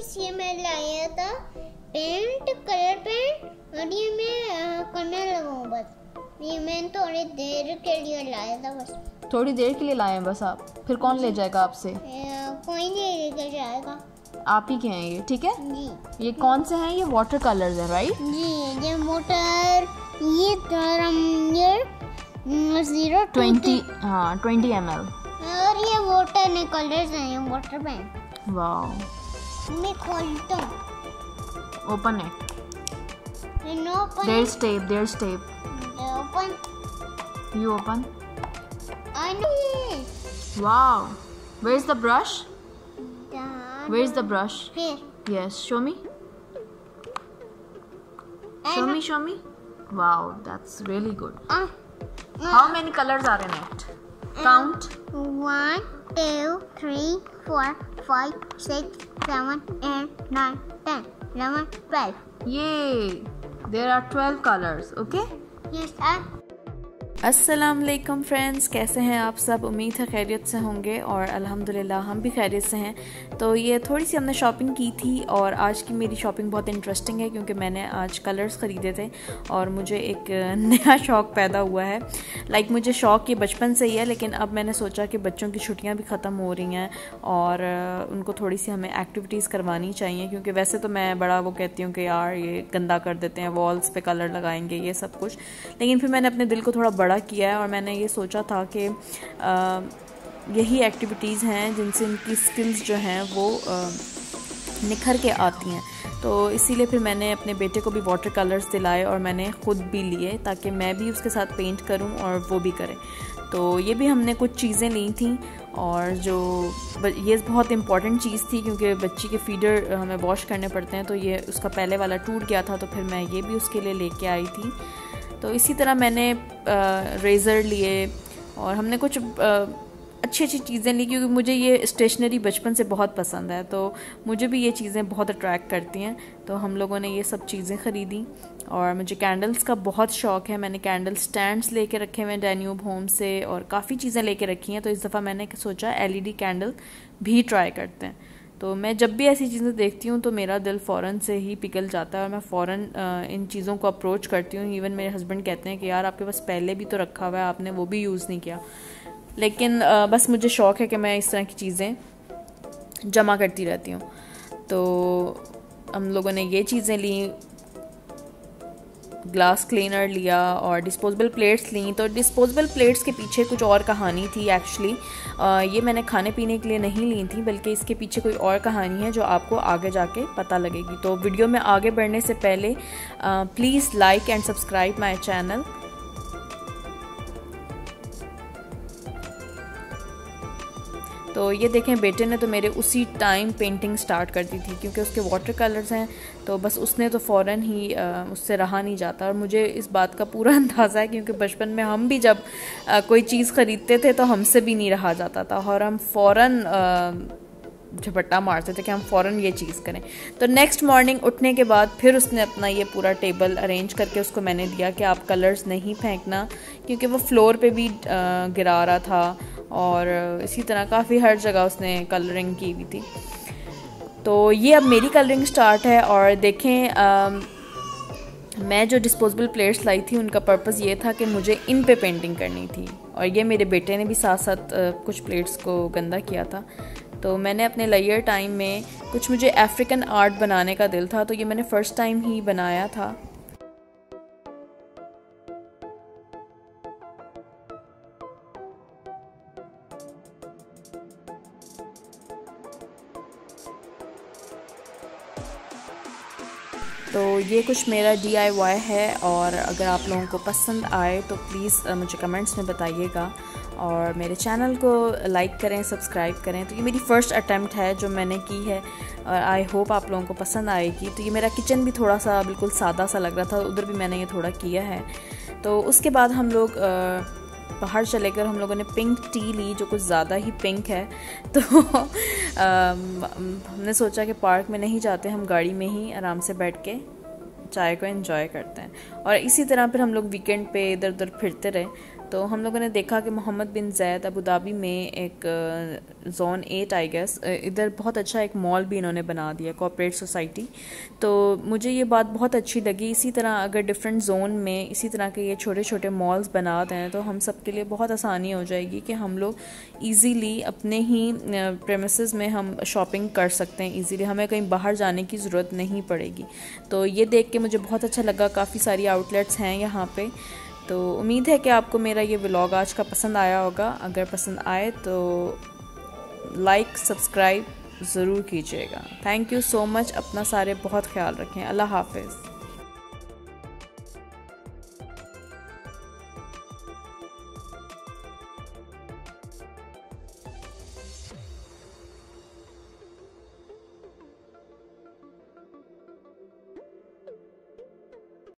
Guys, ये मैं लाया था पेंट, कलर पेंट, और ये मैं करने लगा हूँ बस। ये मैं थोड़ी देर के लिए लाया था बस। थोड़ी देर के लिए लाए हैं बस आप? फिर कौन ले जाएगा आपसे? कोई नहीं लेकर जाएगा, आप ही के हैं ये, ठीक है जी। ये कौन से हैं? ये वाटर कलर्स हैं, राइट? जी, ये मोटर, ये 20 हाँ 20 ml। और ये वाटर ने कलर्स हैं, ये वाटर पेंट। वाओ। मैं खोलता हूँ। Open it. There's there's tape. open. You open. I know. Wow. Where's the brush? Where's the brush? Here. Yes, show me. Show me. Wow, that's really good. How many colors are in it? Count. 1, 2, 3, 4, 5, 6, 7, 8, 9, 10, 11, 12. Yay! There are 12 colors. Okay? Yes, sir. अस्सलाम वालेकुम friends, कैसे हैं आप सब? उम्मीद है खैरियत से होंगे और अल्हम्दुलिल्लाह हम भी खैरियत से हैं। तो ये थोड़ी सी हमने शॉपिंग की थी और आज की मेरी शॉपिंग बहुत इंटरेस्टिंग है क्योंकि मैंने आज कलर्स ख़रीदे थे और मुझे एक नया शौक़ पैदा हुआ है। मुझे शौक़ ये बचपन से ही है, लेकिन अब मैंने सोचा कि बच्चों की छुट्टियाँ भी ख़त्म हो रही हैं और उनको थोड़ी सी हमें एक्टिविटीज़ करवानी चाहिए, क्योंकि वैसे तो मैं बड़ा वो कहती हूँ कि यार ये गंदा कर देते हैं, वॉल्स पे कलर लगाएंगे ये सब कुछ, लेकिन फिर मैंने अपने दिल को थोड़ा बड़ा किया है और मैंने ये सोचा था कि यही एक्टिविटीज़ हैं जिनसे इनकी स्किल्स जो हैं वो निखर के आती हैं। तो इसीलिए फिर मैंने अपने बेटे को भी वाटर कलर्स दिलाए और मैंने ख़ुद भी लिए ताकि मैं भी उसके साथ पेंट करूं और वो भी करे। तो ये भी हमने कुछ चीज़ें ली थी और जो ये बहुत इम्पॉर्टेंट चीज़ थी क्योंकि बच्ची के फीडर हमें वॉश करने पड़ते हैं, तो ये उसका पहले वाला टूट गया था तो फिर मैं ये भी उसके लिए लेके आई थी। तो इसी तरह मैंने रेज़र लिए और हमने कुछ अच्छी चीज़ें ली क्योंकि मुझे ये स्टेशनरी बचपन से बहुत पसंद है, तो मुझे भी ये चीज़ें बहुत अट्रैक्ट करती हैं। तो हम लोगों ने ये सब चीज़ें ख़रीदी और मुझे कैंडल्स का बहुत शौक़ है। मैंने कैंडल स्टैंड्स लेके रखे हुए हैं डैन्यूब होम से और काफ़ी चीज़ें लेके रखी हैं। तो इस दफ़ा मैंने सोचा LED कैंडल भी ट्राई करते हैं। तो मैं जब भी ऐसी चीज़ें देखती हूँ तो मेरा दिल फ़ौरन से ही पिघल जाता है और मैं फ़ौरन इन चीज़ों को अप्रोच करती हूँ। इवन मेरे हस्बैंड कहते हैं कि यार आपके पास पहले भी तो रखा हुआ है, आपने वो भी यूज़ नहीं किया। लेकिन बस मुझे शौक़ है कि मैं इस तरह की चीज़ें जमा करती रहती हूँ। तो हम लोगों ने ये चीज़ें ली, ग्लास क्लीनर लिया और डिस्पोजेबल प्लेट्स ली। तो डिस्पोजेबल प्लेट्स के पीछे कुछ और कहानी थी एक्चुअली। ये मैंने खाने पीने के लिए नहीं ली थी, बल्कि इसके पीछे कोई और कहानी है जो आपको आगे जाके पता लगेगी। तो वीडियो में आगे बढ़ने से पहले please like and subscribe my channel. तो ये देखें, बेटे ने तो मेरे उसी टाइम पेंटिंग स्टार्ट कर दी थी क्योंकि उसके वाटर कलर्स हैं, तो बस उसने तो फ़ौरन ही उससे रहा नहीं जाता। और मुझे इस बात का पूरा अंदाज़ा है क्योंकि बचपन में हम भी जब कोई चीज़ ख़रीदते थे तो हमसे भी नहीं रहा जाता था और हम फ़ौरन झपट्टा मारते थे कि हम फ़ौरन ये चीज़ करें। तो नेक्स्ट मॉर्निंग उठने के बाद फिर उसने अपना ये पूरा टेबल अरेंज करके उसको मैंने दिया कि आप कलर्स नहीं फेंकना, क्योंकि वो फ्लोर पे भी गिरा रहा था और इसी तरह काफ़ी हर जगह उसने कलरिंग की हुई थी। तो ये अब मेरी कलरिंग स्टार्ट है और देखें मैं जो डिस्पोजेबल प्लेट्स लाई थी उनका पर्पस ये था कि मुझे इन पे पेंटिंग करनी थी और ये मेरे बेटे ने भी साथ साथ कुछ प्लेट्स को गंदा किया था। तो मैंने अपने लेयर टाइम में कुछ मुझे अफ्रीकन आर्ट बनाने का दिल था, तो ये मैंने फ़र्स्ट टाइम ही बनाया था। तो ये कुछ मेरा DIY है और अगर आप लोगों को पसंद आए तो प्लीज़ मुझे कमेंट्स में बताइएगा और मेरे चैनल को लाइक करें, सब्सक्राइब करें। तो ये मेरी फ़र्स्ट अटैम्प्ट है जो मैंने की है और आई होप आप लोगों को पसंद आएगी। तो ये मेरा किचन भी थोड़ा सा बिल्कुल सादा सा लग रहा था, उधर भी मैंने ये थोड़ा किया है। तो उसके बाद हम लोग बाहर चले कर हम लोगों ने पिंक टी ली जो कुछ ज़्यादा ही पिंक है। तो हमने सोचा कि पार्क में नहीं जाते, हम गाड़ी में ही आराम से बैठ के चाय को एंजॉय करते हैं। और इसी तरह फिर हम लोग वीकेंड पे इधर उधर फिरते रहे। तो हम लोगों ने देखा कि मोहम्मद बिन ज़ैद अबू धाबी में एक ज़ोन 8 आई गेस, इधर बहुत अच्छा एक मॉल भी इन्होंने बना दिया, कोऑपरेट सोसाइटी। तो मुझे ये बात बहुत अच्छी लगी। इसी तरह अगर डिफरेंट ज़ोन में इसी तरह के ये छोटे छोटे मॉल्स बना दें तो हम सब के लिए बहुत आसानी हो जाएगी कि हम लोग ईज़िली अपने ही प्रेमिसेस में हम शॉपिंग कर सकते हैं ईज़िली, हमें कहीं बाहर जाने की ज़रूरत नहीं पड़ेगी। तो ये देख के मुझे बहुत अच्छा लगा, काफ़ी सारी आउटलेट्स हैं यहाँ पे। तो उम्मीद है कि आपको मेरा ये व्लॉग आज का पसंद आया होगा। अगर पसंद आए तो लाइक सब्सक्राइब ज़रूर कीजिएगा। Thank you so much. अपना सारे बहुत ख्याल रखें। अल्लाह हाफ़िज़।